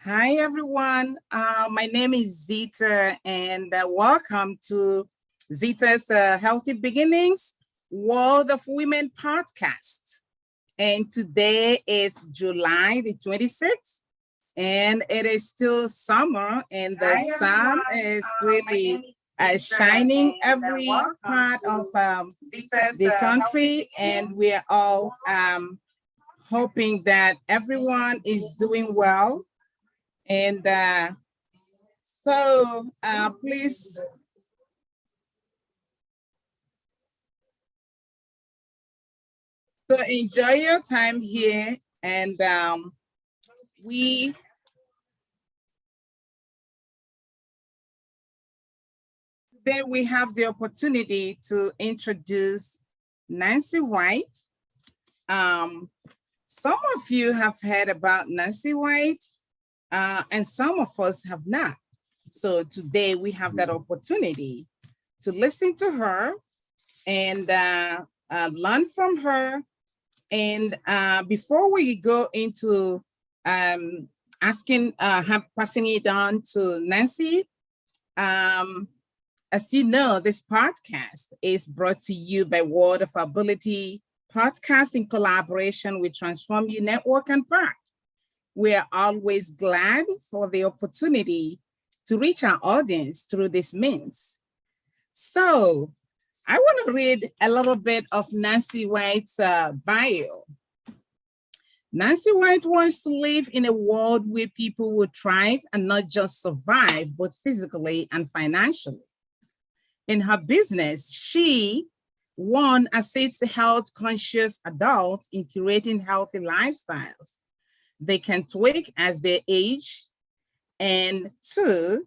Hi, everyone. My name is Zita, and welcome to Zita's Healthy Beginnings World of Women podcast. And today is July the 26th, and it is still summer, and the sun is really shining every part of the country, and we are all hoping that everyone is doing well. And please enjoy your time here. And we today we have the opportunity to introduce Nancy White. Some of you have heard about Nancy White, and some of us have not. So today we have that opportunity to listen to her and learn from her. And before we go into passing it on to Nancy, as you know, this podcast is brought to you by Word of Ability podcast in collaboration with Transform You Network and Park. We are always glad for the opportunity to reach our audience through this means. So I want to read a little bit of Nancy White's bio. Nancy White wants to live in a world where people will thrive and not just survive, both physically and financially. In her business, she, one, assists health-conscious adults in curating healthy lifestyles they can tweak as they age, and two,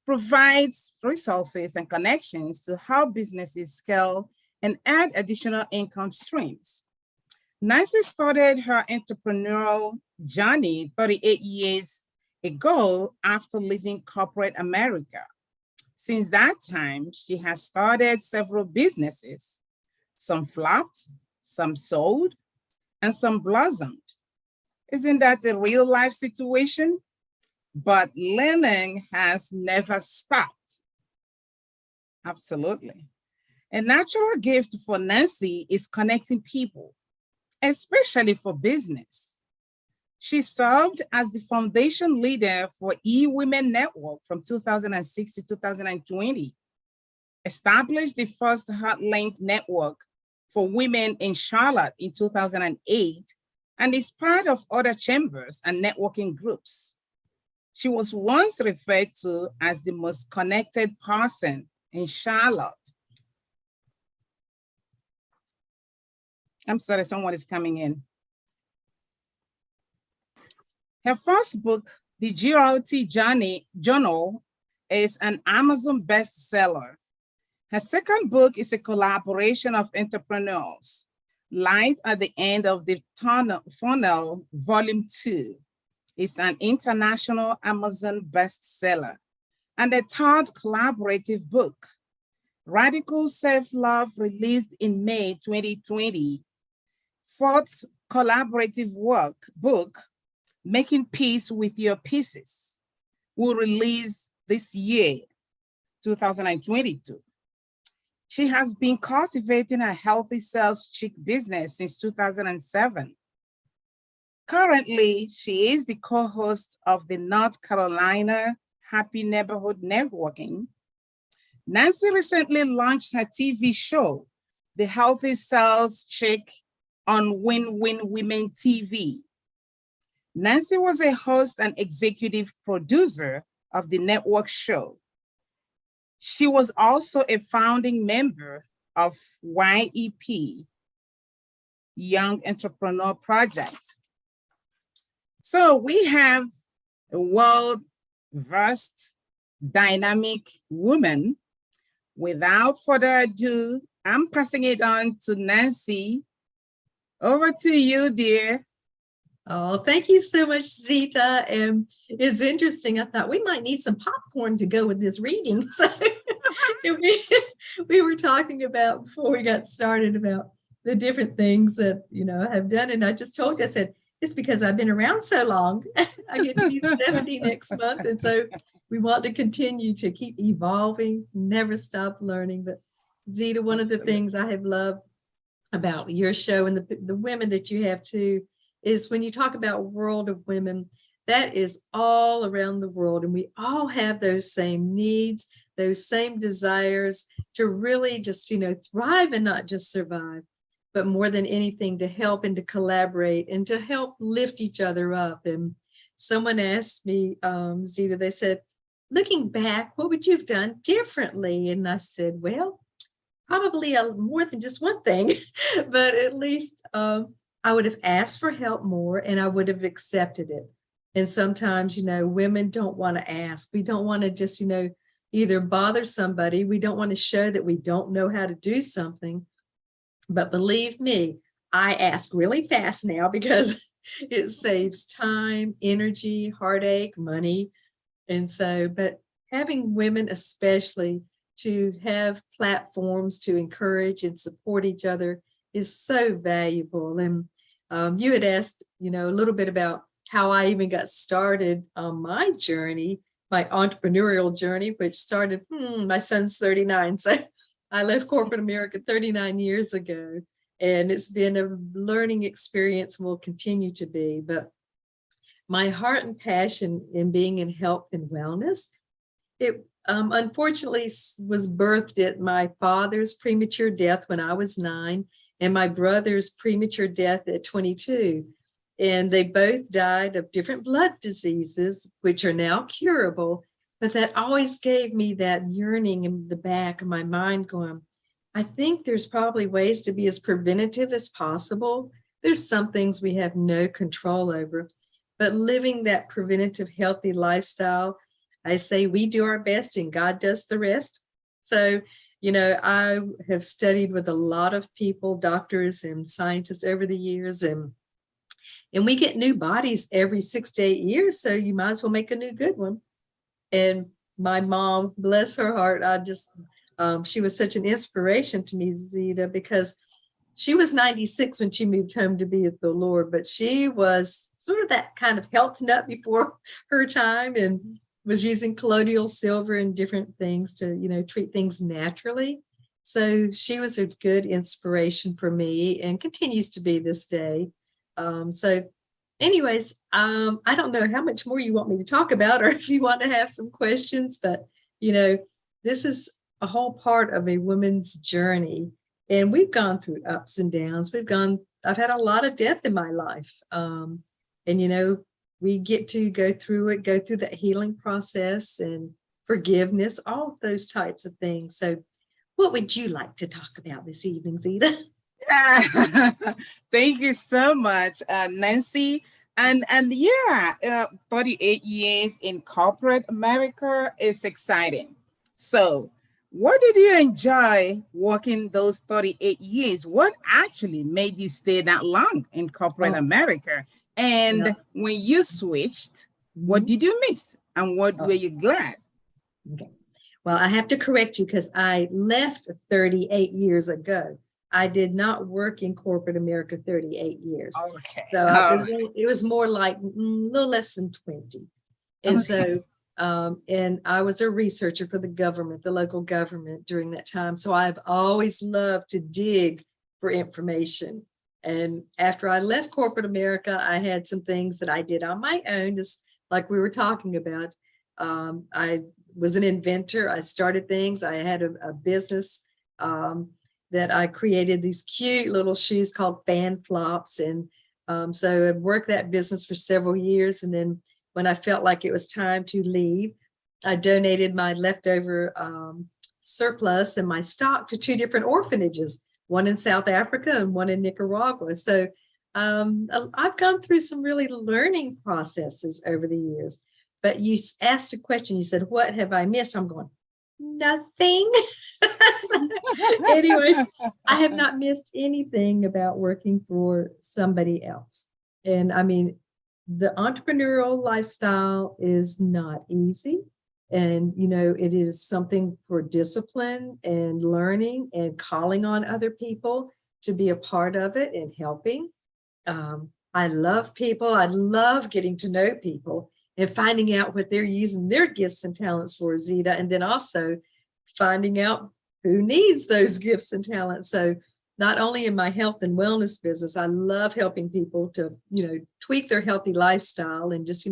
provides resources and connections to help businesses scale and add additional income streams. Nancy started her entrepreneurial journey 38 years ago after leaving corporate America. Since that time, she has started several businesses. Some flopped, some sold, and some blossomed. Isn't that a real life situation? But learning has never stopped. Absolutely. A natural gift for Nancy is connecting people, especially for business. She served as the foundation leader for E-Women Network from 2006 to 2020, established the first Heartlink network for women in Charlotte in 2008, and is part of other chambers and networking groups. She was once referred to as the most connected person in Charlotte. I'm sorry, someone is coming in. Her first book, The GRT Journal, is an Amazon bestseller. Her second book is a collaboration of entrepreneurs, Light at the End of the Funnel, Volume 2. It's an international Amazon bestseller. And a third collaborative book, Radical Self-Love, released in May 2020. Fourth collaborative book, Making Peace with Your Pieces, will release this year, 2022. She has been cultivating a healthy sales chic business since 2007. Currently, she is the co-host of the North Carolina Happy Neighborhood Networking. Nancy recently launched her TV show, The Healthy Sales Chick, on Win-Win Women TV. Nancy was a host and executive producer of the network show. She was also a founding member of YEP, Young Entrepreneur Project. So we have a well-versed, dynamic woman. Without further ado, I'm passing it on to Nancy. Over to you, dear. Oh, thank you so much, Zita. And it's interesting. I thought we might need some popcorn to go with this reading. So we were talking about before we got started about the different things that, I have done. And I just told you, I said, it's because I've been around so long. I get to be 70 next month. And so we want to continue to keep evolving, never stop learning. But Zita, one of the things I have loved about your show and the women that you have too, is when you talk about World of Women, that is all around the world. And we all have those same needs, those same desires to really just, thrive and not just survive, but more than anything to help and to collaborate and to help lift each other up. And someone asked me, Zita, they said, looking back, what would you have done differently? And I said, well, probably more than just one thing, but at least I would have asked for help more and I would have accepted it. And sometimes, women don't want to ask. We don't want to just, either bother somebody. We don't want to show that we don't know how to do something. But believe me, I ask really fast now because it saves time, energy, heartache, money. And so, but having women especially to have platforms to encourage and support each other is so valuable. And you had asked, a little bit about how I even got started on my journey, my entrepreneurial journey, which started, my son's 39. So I left corporate America 39 years ago, and it's been a learning experience and will continue to be. But my heart and passion in being in health and wellness, it unfortunately was birthed at my father's premature death when I was 9 and my brother's premature death at 22. And they both died of different blood diseases, which are now curable. But that always gave me that yearning in the back of my mind going, I think there's probably ways to be as preventative as possible. There's some things we have no control over, but living that preventative, healthy lifestyle, I say we do our best and God does the rest. So, I have studied with a lot of people, doctors and scientists over the years, and we get new bodies every 6 to 8 years. So you might as well make a new good one. And my mom, bless her heart, she was such an inspiration to me, Zita, because she was 96 when she moved home to be with the Lord, but she was sort of that kind of health nut before her time and was using colloidal silver and different things to, treat things naturally. So she was a good inspiration for me and continues to be this day. So anyways, I don't know how much more you want me to talk about or if you want to have some questions, but, this is a whole part of a woman's journey. And we've gone through ups and downs. I've had a lot of death in my life. And, we get to go through that healing process and forgiveness, all of those types of things. So what would you like to talk about this evening, Zita? Thank you so much, Nancy. And 38 years in corporate America is exciting. So what did you enjoy working those 38 years? What actually made you stay that long in corporate America? And when you switched, what did you miss? And what were you glad? Okay. Well, I have to correct you because I left 38 years ago. I did not work in corporate America 38 years. Okay. So it was more like a little less than 20. And so, and I was a researcher for the government, the local government during that time. So I've always loved to dig for information. And after I left corporate America, I had some things that I did on my own, just like we were talking about. I was an inventor. I started things. I had a business that I created these cute little shoes called fan flops. And so I worked that business for several years. And then when I felt like it was time to leave, I donated my leftover surplus and my stock to 2 different orphanages, one in South Africa and one in Nicaragua. So I've gone through some really learning processes over the years. But you asked a question, you said, what have I missed? I'm going, nothing. Anyways, I have not missed anything about working for somebody else. And I mean, the entrepreneurial lifestyle is not easy. And, it is something for discipline and learning and calling on other people to be a part of it and helping. I love people. I love getting to know people and finding out what they're using their gifts and talents for, Zita, and then also finding out who needs those gifts and talents. So not only in my health and wellness business, I love helping people to, tweak their healthy lifestyle. And just,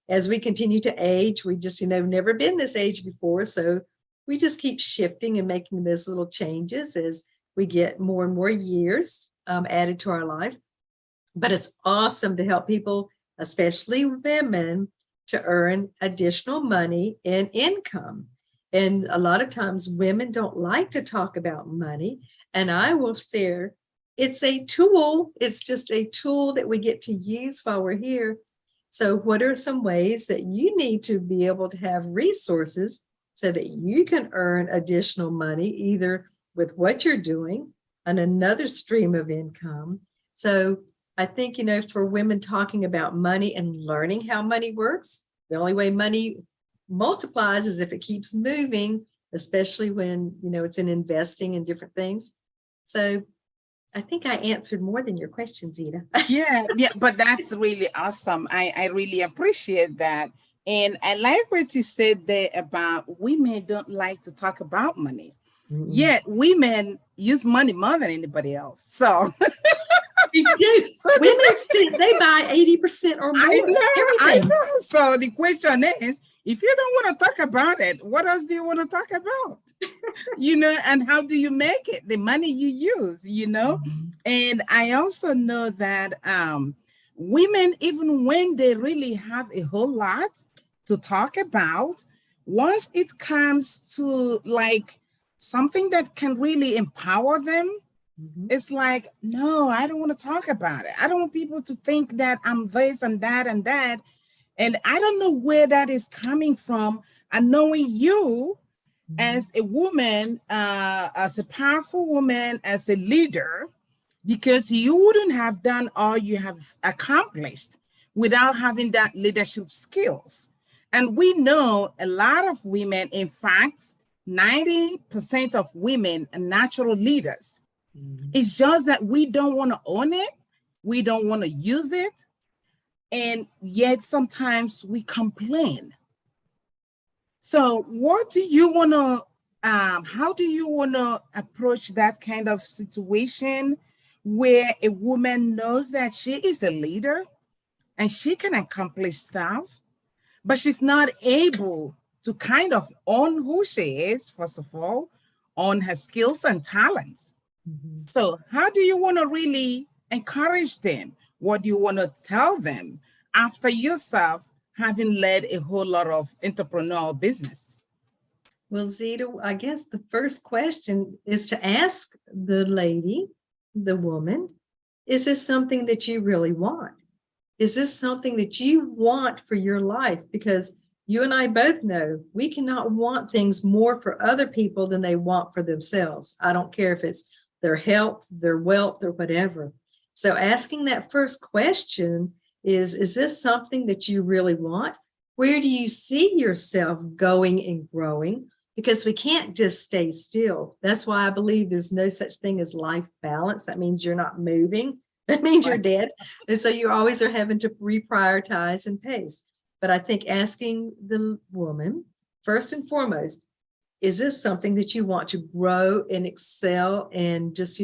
as we continue to age, we just, never been this age before. So we just keep shifting and making those little changes as we get more and more years added to our life. But it's awesome to help people, especially women, to earn additional money and income. And a lot of times women don't like to talk about money. And I will share, it's a tool. It's just a tool that we get to use while we're here. So what are some ways that you need to be able to have resources so that you can earn additional money, either with what you're doing and another stream of income? So I think, for women, talking about money and learning how money works, the only way money multiplies is if it keeps moving, especially when, it's in investing in different things. So I think I answered more than your question, Zita. Yeah, but that's really awesome. I really appreciate that. And I like what you said there about women don't like to talk about money. Mm-mm. Yet women use money more than anybody else. So women they buy 80% or more. I know. So the question is, if you don't want to talk about it, what else do you want to talk about? And how do you make it? The money you use, Mm-hmm. And I also know that women, even when they really have a whole lot to talk about, once it comes to like something that can really empower them, mm-hmm. It's like, no, I don't want to talk about it. I don't want people to think that I'm this and that and that. And I don't know where that is coming from. And knowing you mm-hmm. as a woman, as a powerful woman, as a leader, because you wouldn't have done all you have accomplished without having that leadership skills. And we know a lot of women, in fact, 90% of women are natural leaders. Mm-hmm. It's just that we don't want to own it. We don't want to use it. And yet sometimes we complain. So what do you want to, how do you want to approach that kind of situation where a woman knows that she is a leader and she can accomplish stuff, but she's not able to kind of own who she is, first of all, own her skills and talents? Mm-hmm. So how do you want to really encourage them? What do you want to tell them after yourself having led a whole lot of entrepreneurial business? Well, Zita, I guess the first question is to ask the lady, the woman, is this something that you really want? Is this something that you want for your life? Because you and I both know we cannot want things more for other people than they want for themselves. I don't care if it's their health, their wealth, or whatever. So asking that first question is this something that you really want? Where do you see yourself going and growing? Because we can't just stay still. That's why I believe there's no such thing as life balance. That means you're not moving. That means you're dead. And so you always are having to reprioritize and pace. But I think asking the woman, first and foremost, is this something that you want to grow and excel and just,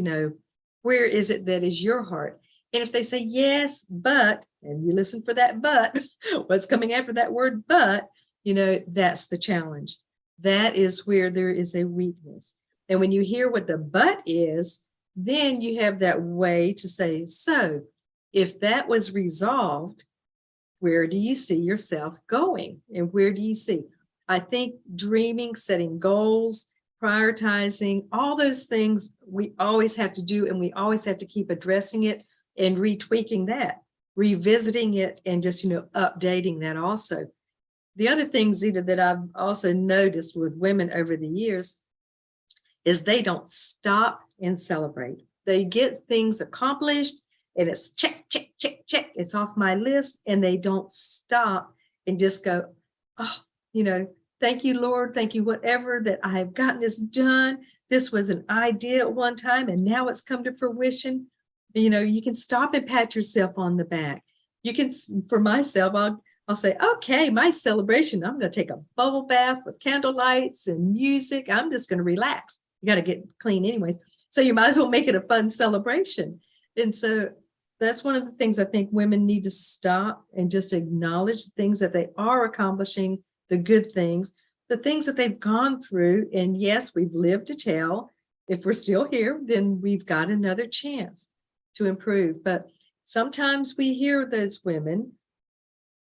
where is it that is your heart? And if they say yes, but, and you listen for that but, what's coming after that word but, that's the challenge. That is where there is a weakness. And when you hear what the but is, then you have that way to say, so if that was resolved, where do you see yourself going? And where do you see? I think dreaming, setting goals, prioritizing, all those things we always have to do, and we always have to keep addressing it and retweaking that, revisiting it, and just, updating that also. The other thing, Zita, that I've also noticed with women over the years is they don't stop and celebrate. They get things accomplished and it's check, check, check, check. It's off my list, and they don't stop and just go, oh, thank you, Lord. Thank you, whatever, that I have gotten this done. This was an idea at one time, and now it's come to fruition. You can stop and pat yourself on the back. You can, for myself, I'll say, okay, my celebration, I'm going to take a bubble bath with candle lights and music. I'm just going to relax. You got to get clean anyways. So you might as well make it a fun celebration. And so that's one of the things I think women need to stop and just acknowledge the things that they are accomplishing, the good things, the things that they've gone through. And yes, we've lived to tell. If we're still here, then we've got another chance to improve. But sometimes we hear those women,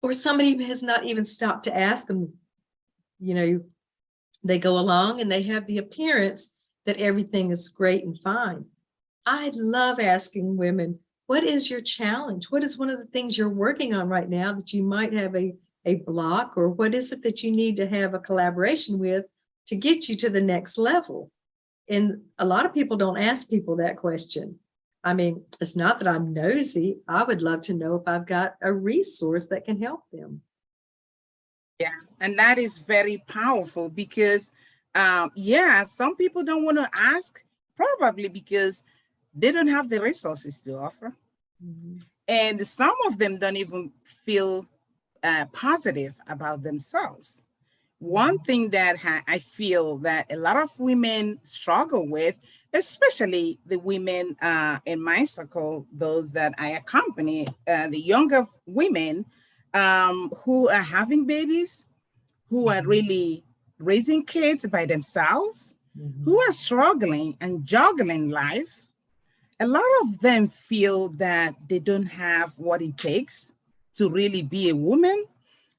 or somebody has not even stopped to ask them, they go along and they have the appearance that everything is great and fine. I love asking women, what is your challenge? What is one of the things you're working on right now that you might have a block, or what is it that you need to have a collaboration with to get you to the next level? And a lot of people don't ask people that question. I mean, it's not that I'm nosy. I would love to know if I've got a resource that can help them. Yeah, and that is very powerful because, some people don't want to ask, probably because they don't have the resources to offer. Mm-hmm. And some of them don't even feel positive about themselves. One thing that I feel that a lot of women struggle with, especially the women in my circle, those that I accompany, the younger women who are having babies, who are really raising kids by themselves, who are struggling and juggling life. A lot of them feel that they don't have what it takes to really be a woman.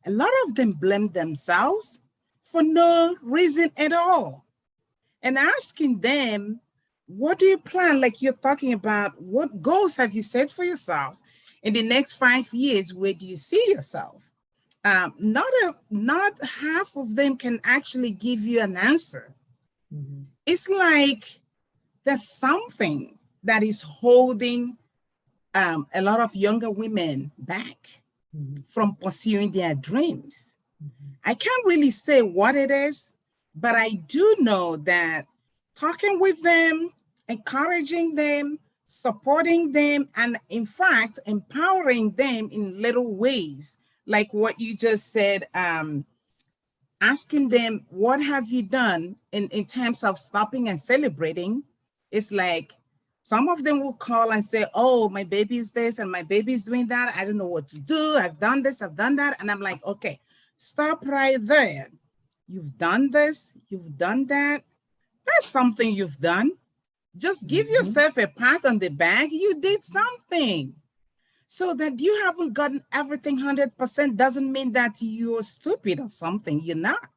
A lot of them blame themselves for no reason at all. And asking them, what do you plan? Like you're talking about, what goals have you set for yourself? In the next 5 years, where do you see yourself? Not half of them can actually give you an answer. Mm-hmm. It's like there's something that is holding a lot of younger women back from pursuing their dreams. I can't really say what it is, but I do know that talking with them, encouraging them, supporting them, and in fact, empowering them in little ways, like what you just said, asking them, what have you done in terms of stopping and celebrating? It's like, some of them will call and say, oh, my baby is this and my baby is doing that. I don't know what to do. I've done this, I've done that. And I'm like, okay, stop right there. You've done this, you've done that. That's something you've done. Just give yourself a pat on the back. You did something. So that you haven't gotten everything 100% doesn't mean that you're stupid or something. You're not.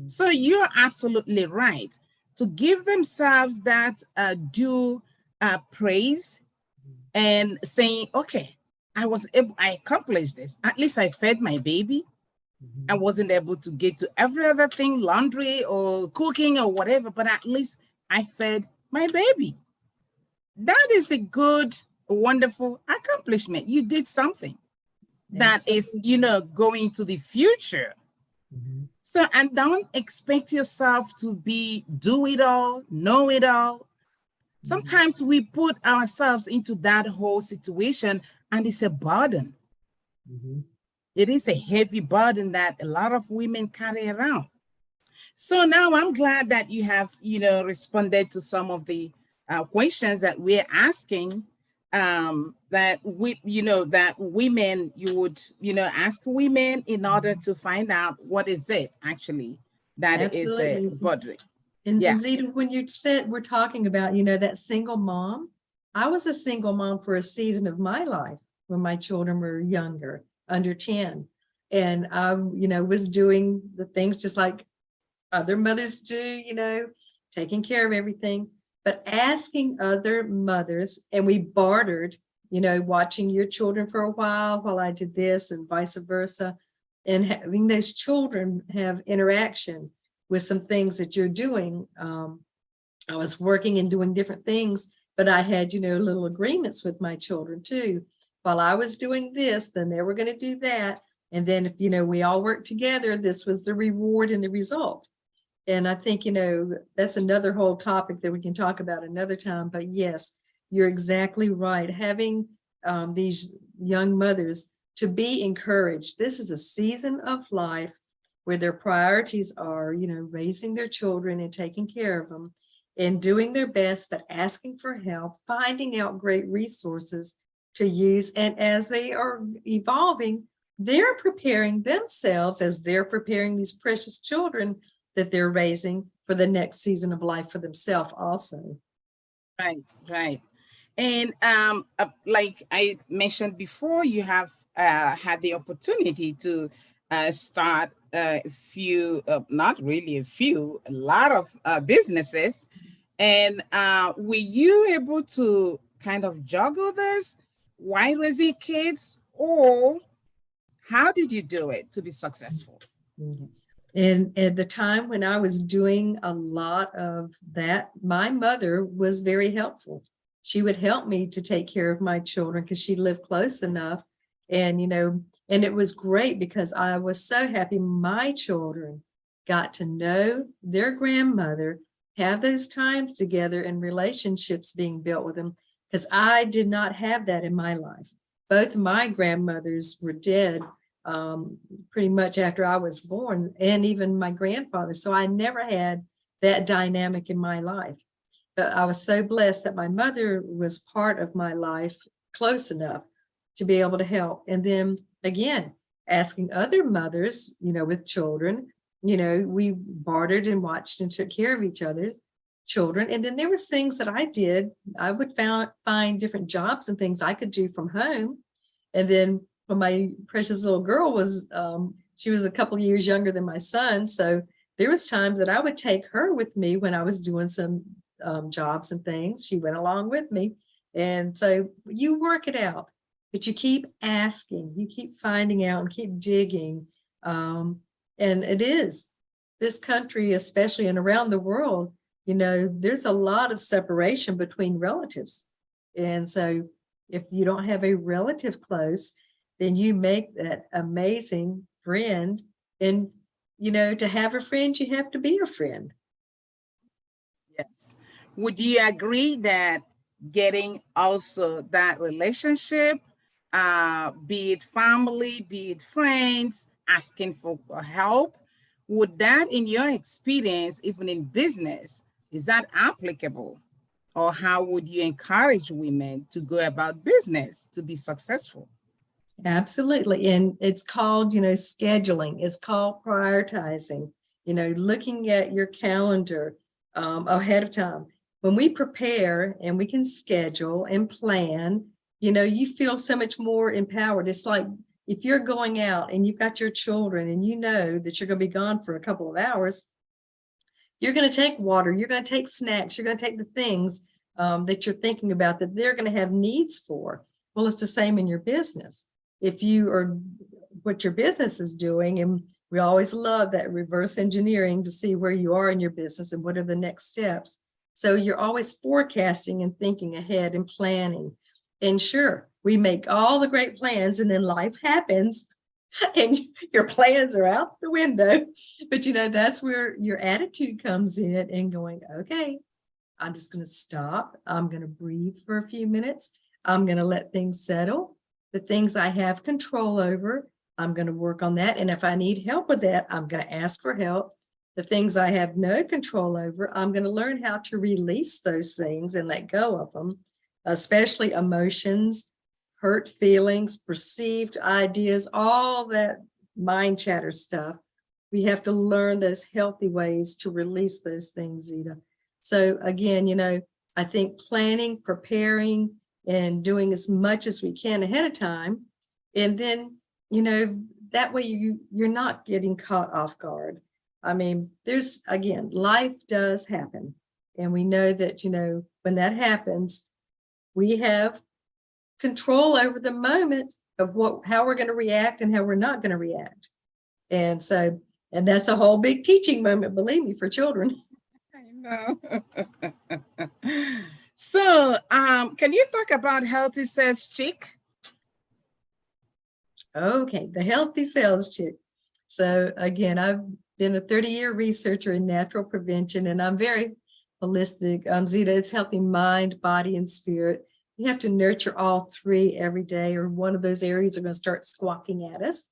So you're absolutely right. To give themselves that due praise and saying, okay, I accomplished this. At least I fed my baby. I wasn't able to get to every other thing, laundry or cooking or whatever, but at least I fed my baby. That is a good, wonderful accomplishment. You did something that is, going to the future. So, and don't expect yourself to do it all, know it all. Sometimes we put ourselves into that whole situation and it's a burden. It is a heavy burden that a lot of women carry around. So now I'm glad that you have, responded to some of the questions that we're asking, that women, you would, ask women in order to find out what is it actually that is bothering. And Zita, when you said we're talking about, that single mom, I was a single mom for a season of my life when my children were younger, under 10. And I, was doing the things just like other mothers do, taking care of everything, but asking other mothers, and we bartered, watching your children for a while I did this and vice versa, and having those children have interaction with some things that you're doing. I was working and doing different things, but I had, little agreements with my children too. While I was doing this, then they were going to do that. And then if, we all worked together, this was the reward and the result. And I think, that's another whole topic that we can talk about another time. But yes, you're exactly right. Having these young mothers to be encouraged. This is a season of life where their priorities are, raising their children and taking care of them and doing their best, but asking for help, finding out great resources to use. And as they are evolving, they're preparing themselves as they're preparing these precious children that they're raising for the next season of life for themselves also. Right, right. And like I mentioned before, you have had the opportunity to start a few, not really a few, a lot of businesses. And were you able to kind of juggle this while raising kids, or how did you do it to be successful? Mhm. And at the time when I was doing a lot of that, my mother was very helpful. She would help me to take care of my children because she lived close enough. And, and it was great because I was so happy my children got to know their grandmother, have those times together and relationships being built with them, because I did not have that in my life. Both my grandmothers were dead pretty much after I was born, and even my grandfather. So I never had that dynamic in my life. But I was so blessed that my mother was part of my life close enough to be able to help. And then again, asking other mothers, with children, we bartered and watched and took care of each other's children. And then there was things that I did. I would find different jobs and things I could do from home. And then when my precious little girl was, she was a couple of years younger than my son. So there was times that I would take her with me when I was doing some jobs and things. She went along with me. And so you work it out, but you keep asking, you keep finding out and keep digging. And it is this country, especially and around the world, there's a lot of separation between relatives. And so if you don't have a relative close, then you make that amazing friend. And, to have a friend, you have to be a friend. Yes. Would you agree that getting also that relationship, be it family, be it friends, asking for help, would that, in your experience, even in business, is that applicable? Or how would you encourage women to go about business to be successful? Absolutely. And it's called, scheduling. It's called prioritizing, looking at your calendar ahead of time. When we prepare and we can schedule and plan, you feel so much more empowered. It's like if you're going out and you've got your children and you know that you're going to be gone for a couple of hours, you're going to take water, you're going to take snacks, you're going to take the things that you're thinking about that they're going to have needs for. Well, it's the same in your business. If you are what your business is doing, and we always love that reverse engineering to see where you are in your business and what are the next steps. So you're always forecasting and thinking ahead and planning. And sure, we make all the great plans and then life happens and your plans are out the window. But that's where your attitude comes in and going, okay, I'm just going to stop. I'm going to breathe for a few minutes. I'm going to let things settle. The things I have control over, I'm going to work on that. And if I need help with that, I'm going to ask for help. The things I have no control over, I'm going to learn how to release those things and let go of them, especially emotions, hurt feelings, perceived ideas, all that mind chatter stuff. We have to learn those healthy ways to release those things, Zita. So again, I think planning, preparing, and doing as much as we can ahead of time. And then, that way you're not getting caught off guard. I mean, life does happen. And we know that, when that happens, we have control over the moment of how we're going to react and how we're not going to react. And that's a whole big teaching moment, believe me, for children. I know. So, can you talk about healthy sales chick? Okay, the healthy sales chick. So again, I've been a 30-year researcher in natural prevention, and I'm very holistic. Zita, it's healthy mind, body, and spirit. You have to nurture all three every day, or one of those areas are going to start squawking at us.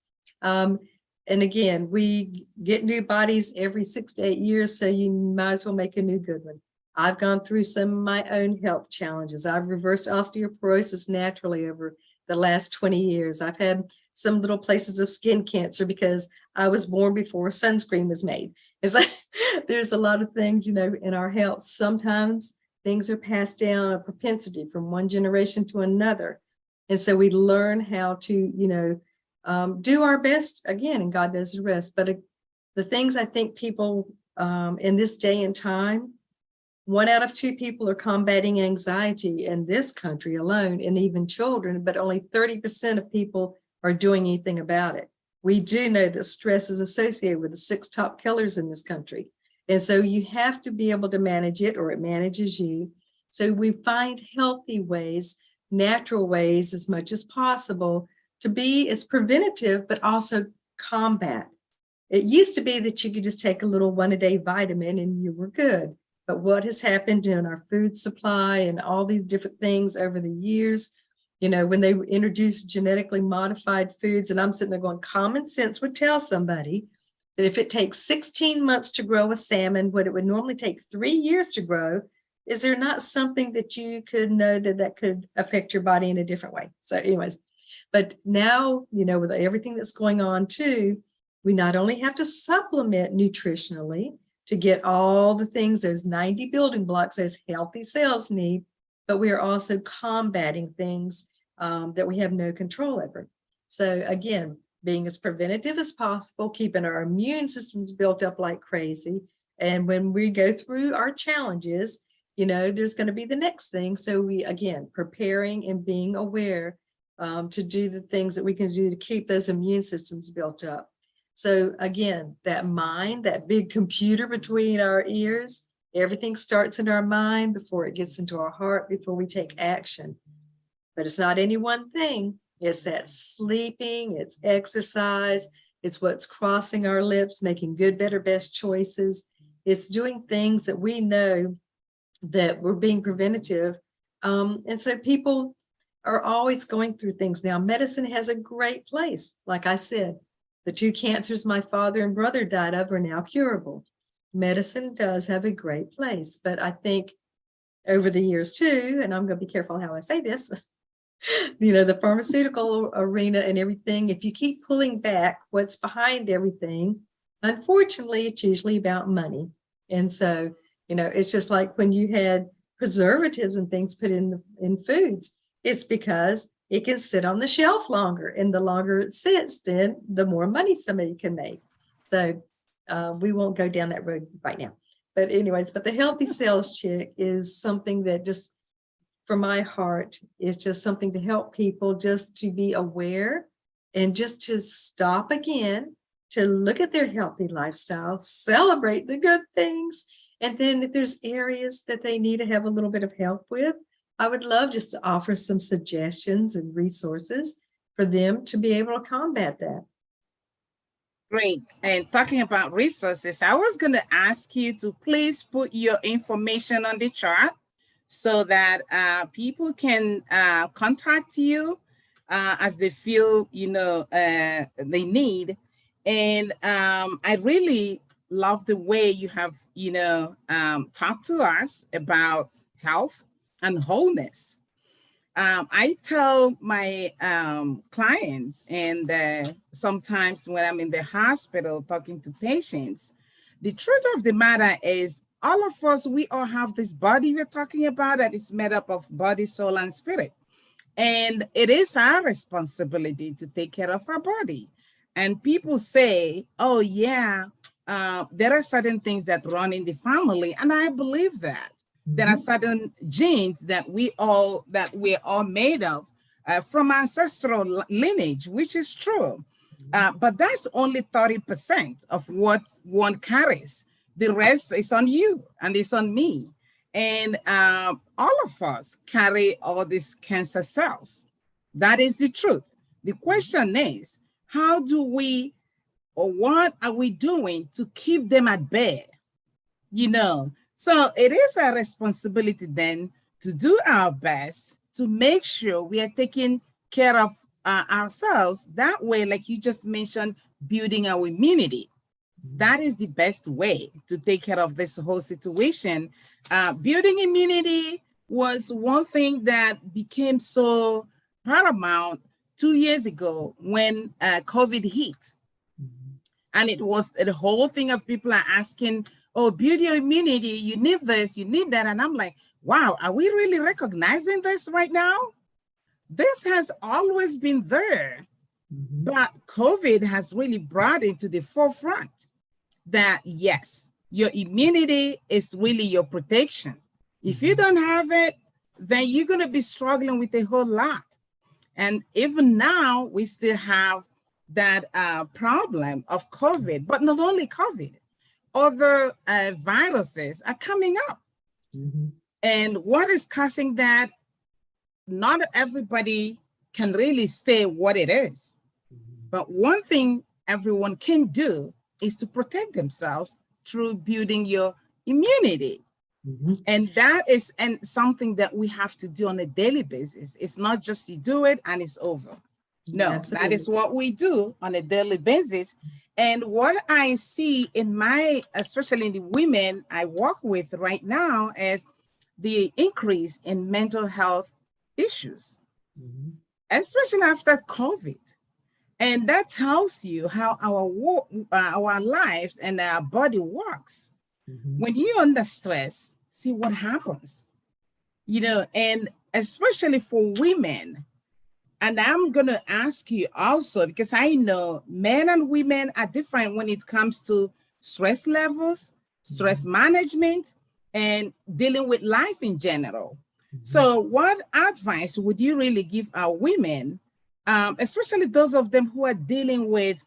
And again, we get new bodies every 6 to 8 years, so you might as well make a new good one. I've gone through some of my own health challenges. I've reversed osteoporosis naturally over the last 20 years. I've had some little places of skin cancer because I was born before sunscreen was made. It's like there's a lot of things, in our health. Sometimes things are passed down, a propensity from one generation to another. And so we learn how to, do our best again, and God does the rest. But the things I think people in this day and time, 1 out of 2 people are combating anxiety in this country alone, and even children, but only 30% of people are doing anything about it. We do know that stress is associated with the 6 top killers in this country. And so you have to be able to manage it, or it manages you. So we find healthy ways, natural ways as much as possible to be as preventative, but also combat. It used to be that you could just take a little 1-a-day vitamin and you were good. But what has happened in our food supply and all these different things over the years, when they introduced genetically modified foods, and I'm sitting there going, common sense would tell somebody that if it takes 16 months to grow a salmon, what it would normally take 3 years to grow, is there not something that you could know that could affect your body in a different way? So anyways, but now, with everything that's going on too, we not only have to supplement nutritionally to get all the things, those 90 building blocks those healthy cells need, but we are also combating things that we have no control over. So again, being as preventative as possible, keeping our immune systems built up like crazy. And when we go through our challenges, there's going to be the next thing. So we, again, preparing and being aware to do the things that we can do to keep those immune systems built up. So again, that mind, that big computer between our ears, everything starts in our mind before it gets into our heart, before we take action. But it's not any one thing. It's that sleeping, it's exercise, it's what's crossing our lips, making good, better, best choices. It's doing things that we know that we're being preventative. And so people are always going through things. Now, medicine has a great place. Like I said, the 2 cancers my father and brother died of are now curable. Medicine does have a great place, but I think over the years too, and I'm going to be careful how I say this, the pharmaceutical arena and everything, if you keep pulling back what's behind everything, unfortunately, it's usually about money. And so, it's just like when you had preservatives and things put in foods, it's because it can sit on the shelf longer, and the longer it sits, then the more money somebody can make. So we won't go down that road right now. But anyways, but the healthy cells chick is something that just, for my heart, is just something to help people just to be aware and just to stop again, to look at their healthy lifestyle, celebrate the good things. And then if there's areas that they need to have a little bit of help with, I would love just to offer some suggestions and resources for them to be able to combat that. Great. And talking about resources, I was going to ask you to please put your information on the chart so that people can contact you as they feel, they need. And I really love the way you have, talked to us about health and wholeness. I tell my clients, and sometimes when I'm in the hospital talking to patients, the truth of the matter is all of us, we all have this body we're talking about that is made up of body, soul, and spirit. And it is our responsibility to take care of our body. And people say, oh, yeah, there are certain things that run in the family. And I believe that. There are certain genes that we're all made of from ancestral lineage, which is true. But that's only 30% of what one carries. The rest is on you and it's on me. And all of us carry all these cancer cells. That is the truth. The question is, how do we, or what are we doing to keep them at bay? So it is our responsibility then to do our best to make sure we are taking care of ourselves. That way, like you just mentioned, building our immunity. That is the best way to take care of this whole situation. Building immunity was one thing that became so paramount 2 years ago when COVID hit. And it was the whole thing of people are asking, oh, build your immunity, you need this, you need that. And I'm like, wow, are we really recognizing this right now? This has always been there, but COVID has really brought it to the forefront that yes, your immunity is really your protection. If you don't have it, then you're going to be struggling with a whole lot. And even now, we still have that problem of COVID, but not only COVID, other viruses are coming up. And what is causing that? Not everybody can really say what it is. But one thing everyone can do is to protect themselves through building your immunity. And that is something that we have to do on a daily basis. It's not just you do it and it's over. No, absolutely. That is what we do on a daily basis. And what I see in especially in the women I work with right now, is the increase in mental health issues, especially after COVID. And that tells you how our lives and our body works. When you're under stress, see what happens, and especially for women. And I'm going to ask you also, because I know men and women are different when it comes to stress levels, stress management, and dealing with life in general. So what advice would you really give our women, especially those of them who are dealing with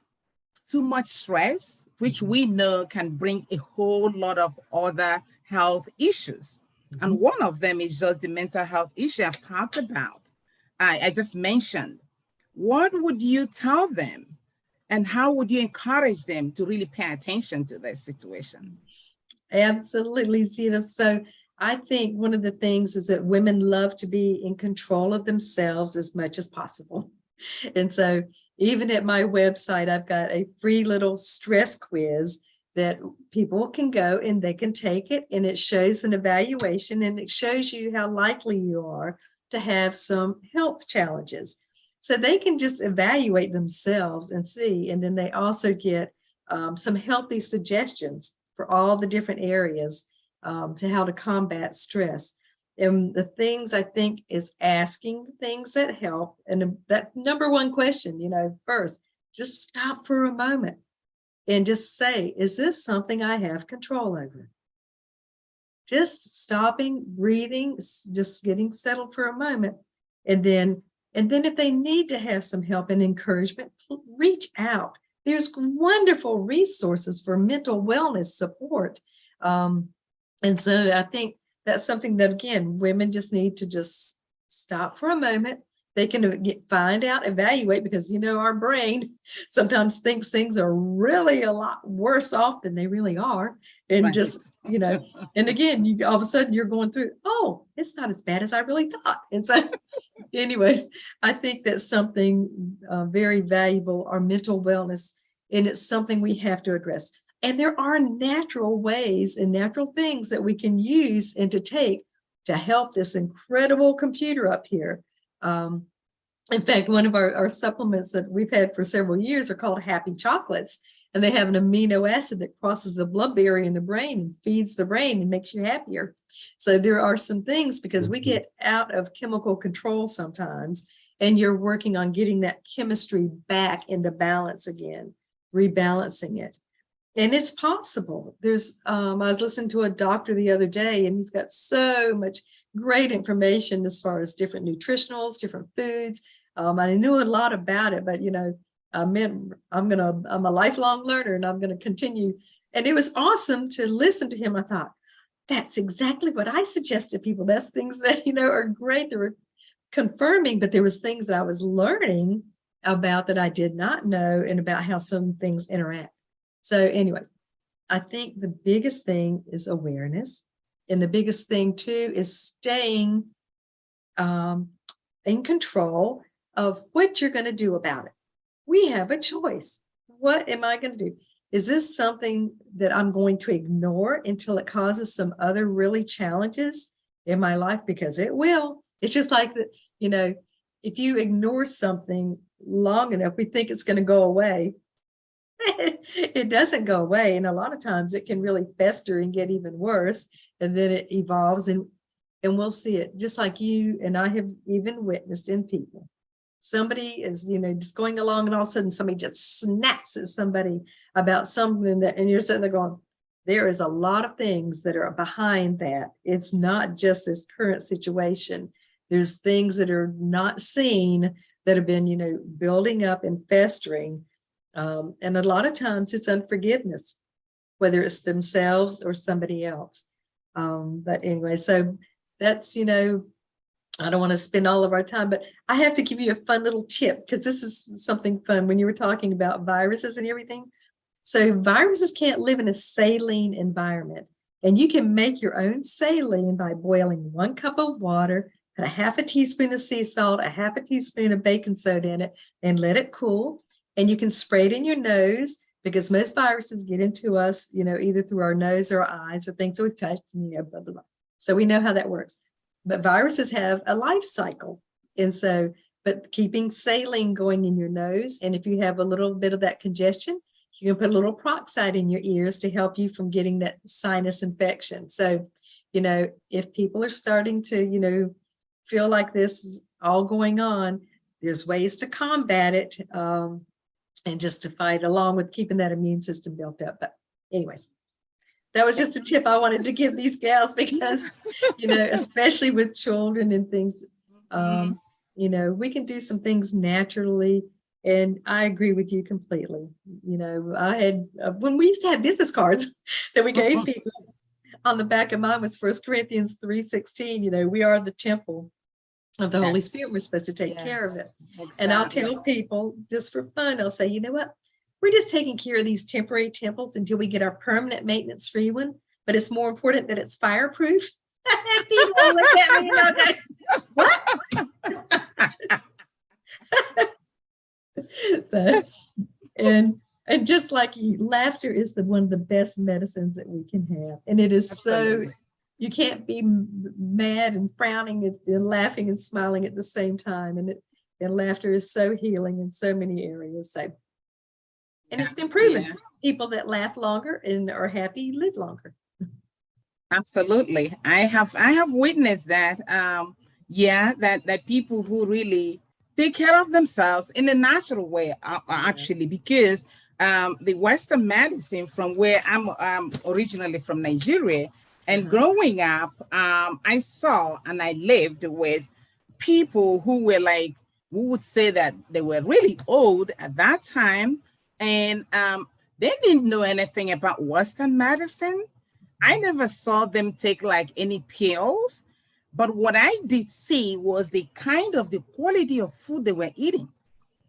too much stress, which we know can bring a whole lot of other health issues. And one of them is just the mental health issue I've talked about. I just mentioned. What would you tell them? And how would you encourage them to really pay attention to this situation? Absolutely, Zita. So I think one of the things is that women love to be in control of themselves as much as possible. And so even at my website, I've got a free little stress quiz that people can go and they can take it, and it shows an evaluation, and it shows you how likely you are to have some health challenges. So they can just evaluate themselves and see, and then they also get some healthy suggestions for all the different areas to how to combat stress. And the things I think is asking things that help. And that number one question, first, just stop for a moment and just say, is this something I have control over? Just stopping, breathing, just getting settled for a moment. And then if they need to have some help and encouragement, reach out. There's wonderful resources for mental wellness support. And so I think that's something that, again, women just need to just stop for a moment. They can find out, evaluate, because, our brain sometimes thinks things are really a lot worse off than they really are. And right. Just, and again, all of a sudden you're going through, oh, it's not as bad as I really thought. And so anyways, I think that's something very valuable, our mental wellness, and it's something we have to address. And there are natural ways and natural things that we can use and to take to help this incredible computer up here. In fact, one of our supplements that we've had for several years are called Happy Chocolates. And they have an amino acid that crosses the blood barrier in the brain and feeds the brain and makes you happier. So there are some things, because we get out of chemical control sometimes, and you're working on getting that chemistry back into balance again, rebalancing it. And it's possible. I was listening to a doctor the other day, and he's got so much great information as far as different nutritionals, different foods. I knew a lot about it, but I'm a lifelong learner, and I'm going to continue. And it was awesome to listen to him. I thought, that's exactly what I suggest to people. That's things that, are great. They were confirming, but there was things that I was learning about that I did not know, and about how some things interact. So anyways, I think the biggest thing is awareness. And the biggest thing too is staying in control of what you're going to do about it. We have a choice. What am I going to do? Is this something that I'm going to ignore until it causes some other really challenges in my life? Because it will. It's just like that, you know, if you ignore something long enough, we think it's going to go away. It doesn't go away. And a lot of times it can really fester and get even worse. And then it evolves, and we'll see it just like you and I have even witnessed in people. Somebody is, you know, just going along, and all of a sudden somebody just snaps at somebody about something that, and you're sitting there going, there is a lot of things that are behind that. It's not just this current situation. There's things that are not seen that have been, you know, building up and festering. And a lot of times it's unforgiveness, whether it's themselves or somebody else. But anyway, so that's, you know, I don't want to spend all of our time, but I have to give you a fun little tip, because this is something fun when you were talking about viruses and everything. So viruses can't live in a saline environment, and you can make your own saline by boiling 1 cup of water, put a half a teaspoon of sea salt, a half a teaspoon of baking soda in it, and let it cool. And you can spray it in your nose, because most viruses get into us, you know, either through our nose or our eyes or things that we've touched, you know, blah, blah, blah. So we know how that works. But viruses have a life cycle. And so, but keeping saline going in your nose, and if you have a little bit of that congestion, you can put a little peroxide in your ears to help you from getting that sinus infection. So, you know, if people are starting to, you know, feel like this is all going on, there's ways to combat it, and just to fight along with keeping that immune system built up. But anyways, that was just a tip I wanted to give these gals, because, you know, especially with children and things, you know, we can do some things naturally. And I agree with you completely. You know, I had, when we used to have business cards that we gave people, on the back of mine was 1 Corinthians 3:16, you know, we are the temple of the Holy Spirit. We're supposed to take care of it. Exactly. And I'll tell people just for fun, I'll say, you know what? We're just taking care of these temporary temples until we get our permanent maintenance free one. But it's more important that it's fireproof. People look at me and I'm like, what? So, and just like you, laughter is one of the best medicines that we can have. And it is Absolutely. So, you can't be mad and frowning and laughing and smiling at the same time. And laughter is so healing in so many areas. So, and it's been proven. Yeah. People that laugh longer and are happy live longer. Absolutely. I have witnessed that. That people who really take care of themselves in a natural way, actually, because the Western medicine, from where I'm originally from Nigeria, and growing up, I saw and I lived with people who were like, we would say that they were really old at that time, and they didn't know anything about Western medicine. I never saw them take like any pills, but what I did see was the quality of food they were eating.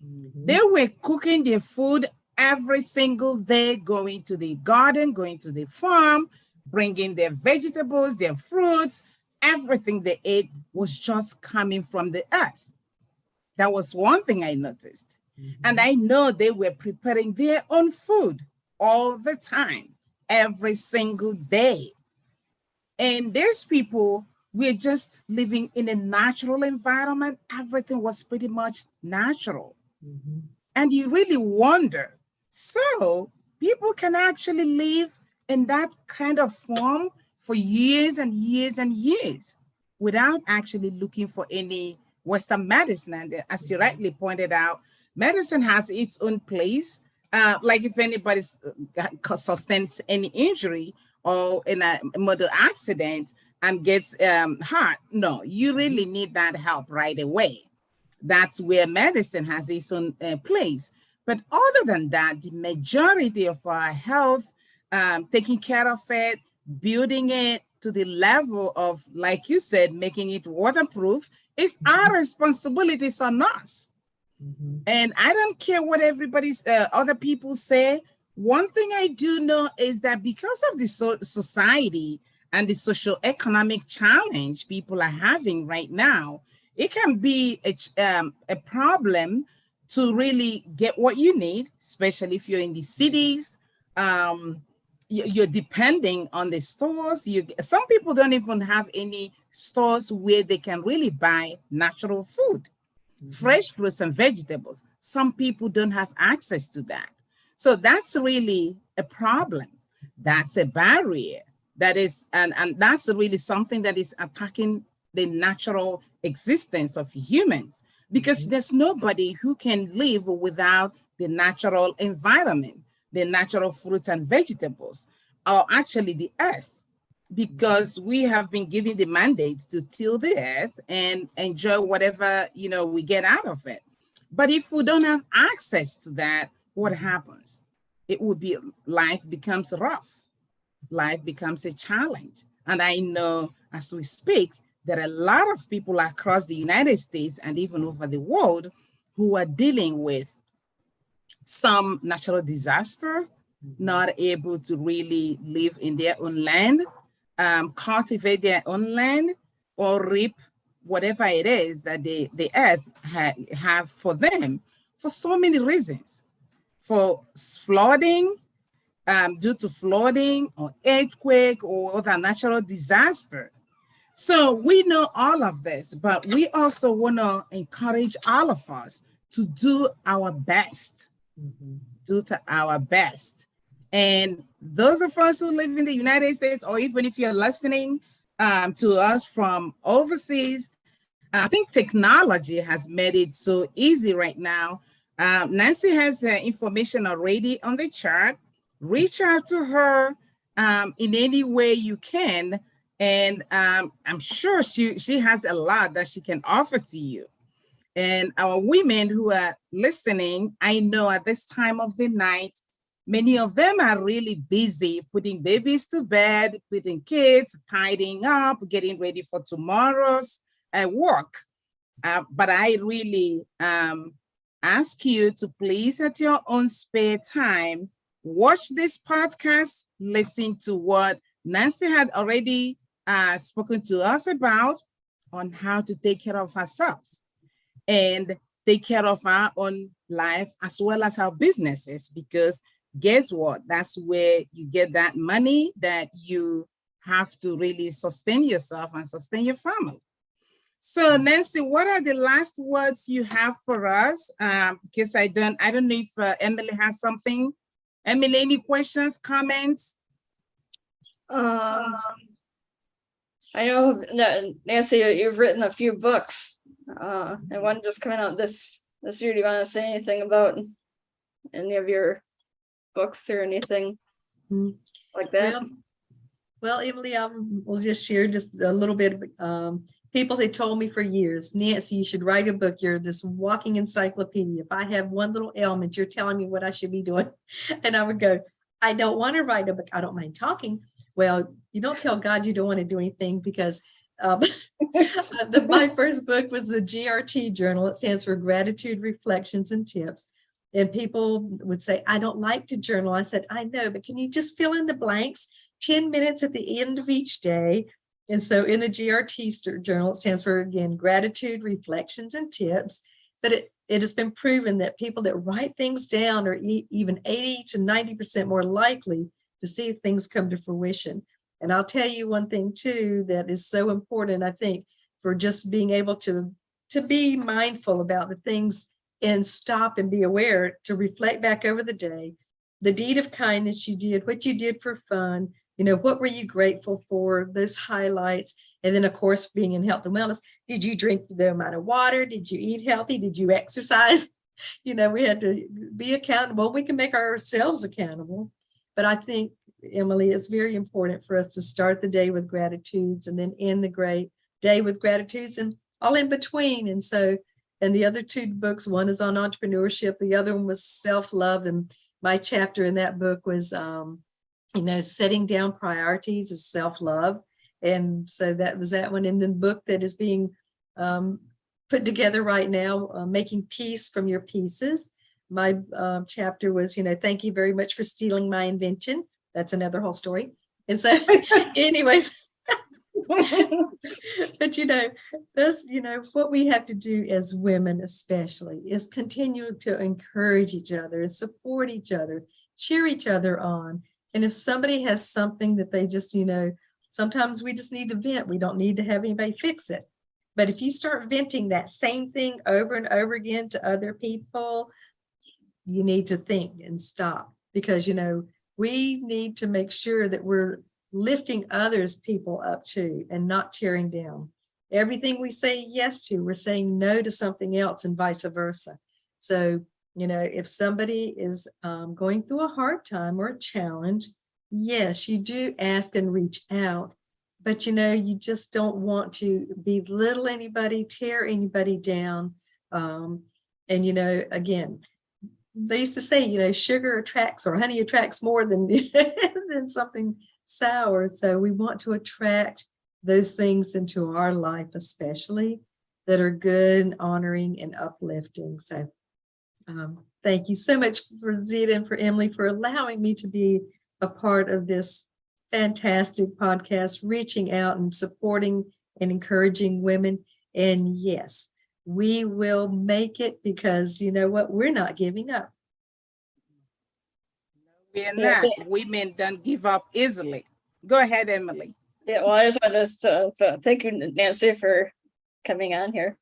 Mm-hmm. They were cooking their food every single day, going to the garden, going to the farm, bringing their vegetables, their fruits, everything they ate was just coming from the earth. That was one thing I noticed. Mm-hmm. And I know they were preparing their own food all the time, every single day. And these people were just living in a natural environment. Everything was pretty much natural. Mm-hmm. And you really wonder, so people can actually live in that kind of form for years and years and years without actually looking for any Western medicine. And as you rightly pointed out, medicine has its own place. Like if anybody sustains any injury or in a motor accident and gets hurt, no, you really need that help right away. That's where medicine has its own place. But other than that, the majority of our health, taking care of it, building it to the level of, like you said, making it waterproof, is our responsibilities on us. Mm-hmm. And I don't care what other people say. One thing I do know is that because of the society and the socio-economic challenge people are having right now, it can be a problem to really get what you need, especially if you're in the cities. You're depending on the stores. Some people don't even have any stores where they can really buy natural food, fresh fruits and vegetables. Some people don't have access to that. So that's really a problem. That's a barrier. That is, and that's really something that is attacking the natural existence of humans, because there's nobody who can live without the natural environment, the natural fruits and vegetables, or actually the earth, because we have been given the mandate to till the earth and enjoy whatever, we get out of it. But if we don't have access to that, what happens? Life becomes rough. Life becomes a challenge. And I know as we speak, there are a lot of people across the United States and even over the world who are dealing with some natural disaster, not able to really live in their own land, cultivate their own land, or reap whatever it is that the earth have for them, for so many reasons. For flooding, due to flooding or earthquake or other natural disaster. So we know all of this, but we also want to encourage all of us to do our best, And those of us who live in the United States, or even if you're listening to us from overseas, I think technology has made it so easy right now. Nancy has information already on the chat. Reach out to her in any way you can. And I'm sure she has a lot that she can offer to you. And our women who are listening, I know at this time of the night, many of them are really busy putting babies to bed, putting kids, tidying up, getting ready for tomorrow's work. But I really ask you to please, at your own spare time, watch this podcast, listen to what Nancy had already spoken to us about on how to take care of ourselves and take care of our own life as well as our businesses, because guess what? That's where you get that money that you have to really sustain yourself and sustain your family. So Nancy, what are the last words you have for us? Because I don't know if Emily has something. Emily, any questions, comments? I know that Nancy, you've written a few books, and one just coming out this year. Do you want to say anything about any of your books or anything like that? Well, Emily, I will just share just a little bit. People had told me for years, Nancy, you should write a book. You're this walking encyclopedia. If I have one little ailment, you're telling me what I should be doing. And I would go, I don't want to write a book. I don't mind talking. Well, you don't tell God you don't want to do anything, because my first book was the GRT journal. It stands for Gratitude, Reflections, and Tips. And people would say, I don't like to journal. I said, I know, but can you just fill in the blanks? 10 minutes at the end of each day. And so in the GRT journal, it stands for, again, Gratitude, Reflections, and Tips. But it has been proven that people that write things down are even 80 to 90% more likely to see things come to fruition. And I'll tell you one thing, too, that is so important, I think, for just being able to be mindful about the things and stop and be aware, to reflect back over the day, the deed of kindness you did, what you did for fun, what were you grateful for, those highlights. And then, of course, being in health and wellness, did you drink the amount of water? Did you eat healthy? Did you exercise? We had to be accountable. We can make ourselves accountable. But I think, Emily, it's very important for us to start the day with gratitudes and then end the great day with gratitudes and all in between. And the other two books, one is on entrepreneurship. The other one was self-love. And my chapter in that book was, setting down priorities is self-love. And so that was that one. And then the book that is being put together right now, Making Peace from Your Pieces. My chapter was, thank you very much for stealing my invention. That's another whole story. And so anyways, But that's what we have to do as women, especially, is continue to encourage each other and support each other, cheer each other on. And if somebody has something that they just, sometimes we just need to vent. We don't need to have anybody fix it. But if you start venting that same thing over and over again to other people, you need to think and stop, because, we need to make sure that we're lifting others people up too and not tearing down. Everything we say yes to, we're saying no to something else, and vice versa. So, if somebody is going through a hard time or a challenge, yes, you do ask and reach out, but you just don't want to belittle anybody, tear anybody down. And again, they used to say, sugar attracts, or honey attracts more than than something sour. So we want to attract those things into our life, especially that are good and honoring and uplifting. So thank you so much for Zita and for Emily for allowing me to be a part of this fantastic podcast, reaching out and supporting and encouraging women. And yes, we will make it, because you know what? We're not giving up. We're not. Women don't give up easily. Go ahead, Emily. Yeah, well, I just wanted to thank you, Nancy, for coming on here.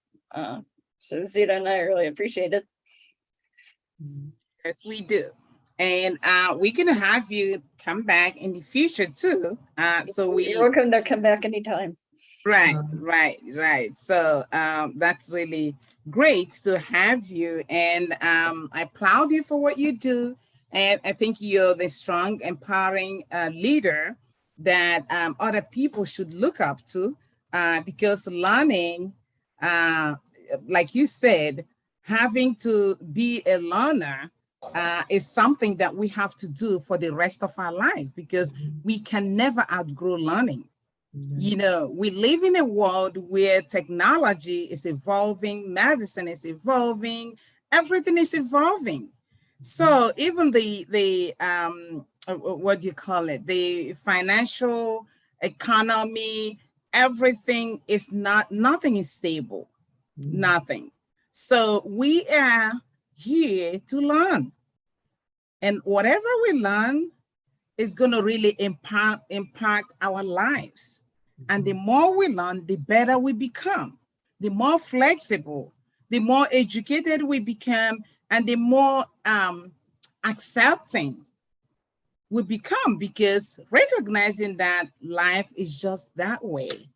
So Zita and I really appreciate it. Yes, we do. And we're going to have you come back in the future too. So You're welcome to come back anytime. Right. So that's really great to have you. And I applaud you for what you do. And I think you're the strong, empowering leader that other people should look up to, because learning, like you said, having to be a learner is something that we have to do for the rest of our lives, because we can never outgrow learning. We live in a world where technology is evolving, medicine is evolving, everything is evolving. So even the what do you call it? The financial economy, everything is nothing is stable, nothing. So we are here to learn, and whatever we learn is going to really impact our lives. And the more we learn, the better we become, the more flexible, the more educated we become, and the more accepting we become, because recognizing that life is just that way,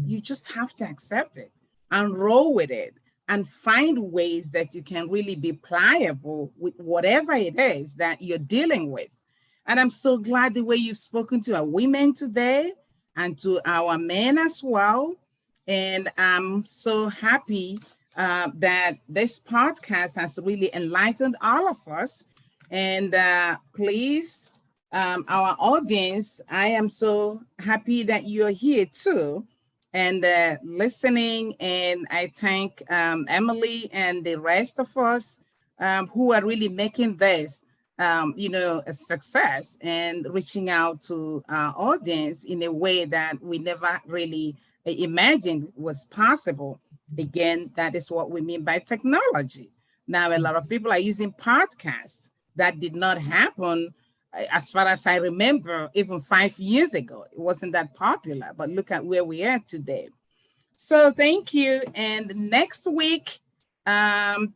you just have to accept it and roll with it and find ways that you can really be pliable with whatever it is that you're dealing with. And I'm so glad the way you've spoken to our women today and to our men as well. And I'm so happy that this podcast has really enlightened all of us. And please, our audience, I am so happy that you're here too and listening. And I thank Emily and the rest of us who are really making this a success and reaching out to our audience in a way that we never really imagined was possible. Again, that is what we mean by technology. Now, a lot of people are using podcasts. That did not happen, as far as I remember, even 5 years ago. It wasn't that popular, but look at where we are today. So thank you. And next week,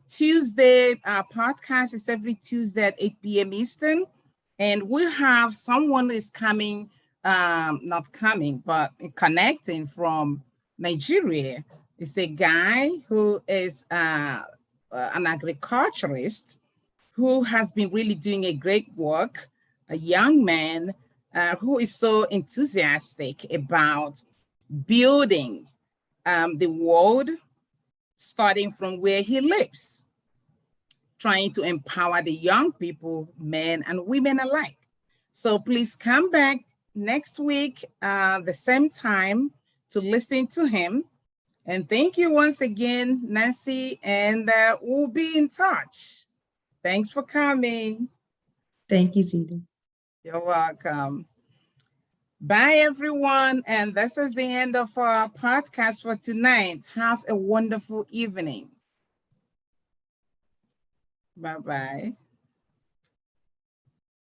Tuesday, our podcast is every Tuesday at 8 p.m. Eastern. And we have someone is coming, not coming, but connecting from Nigeria. It's a guy who is an agriculturist who has been really doing a great work, a young man who is so enthusiastic about building the world, starting from where he lives, trying to empower the young people, men and women alike. So please come back next week, the same time, to listen to him. And thank you once again, Nancy, and we'll be in touch. Thanks for coming. Thank you, Zita. You're welcome. Bye, everyone. And this is the end of our podcast for tonight. Have a wonderful evening. Bye-bye.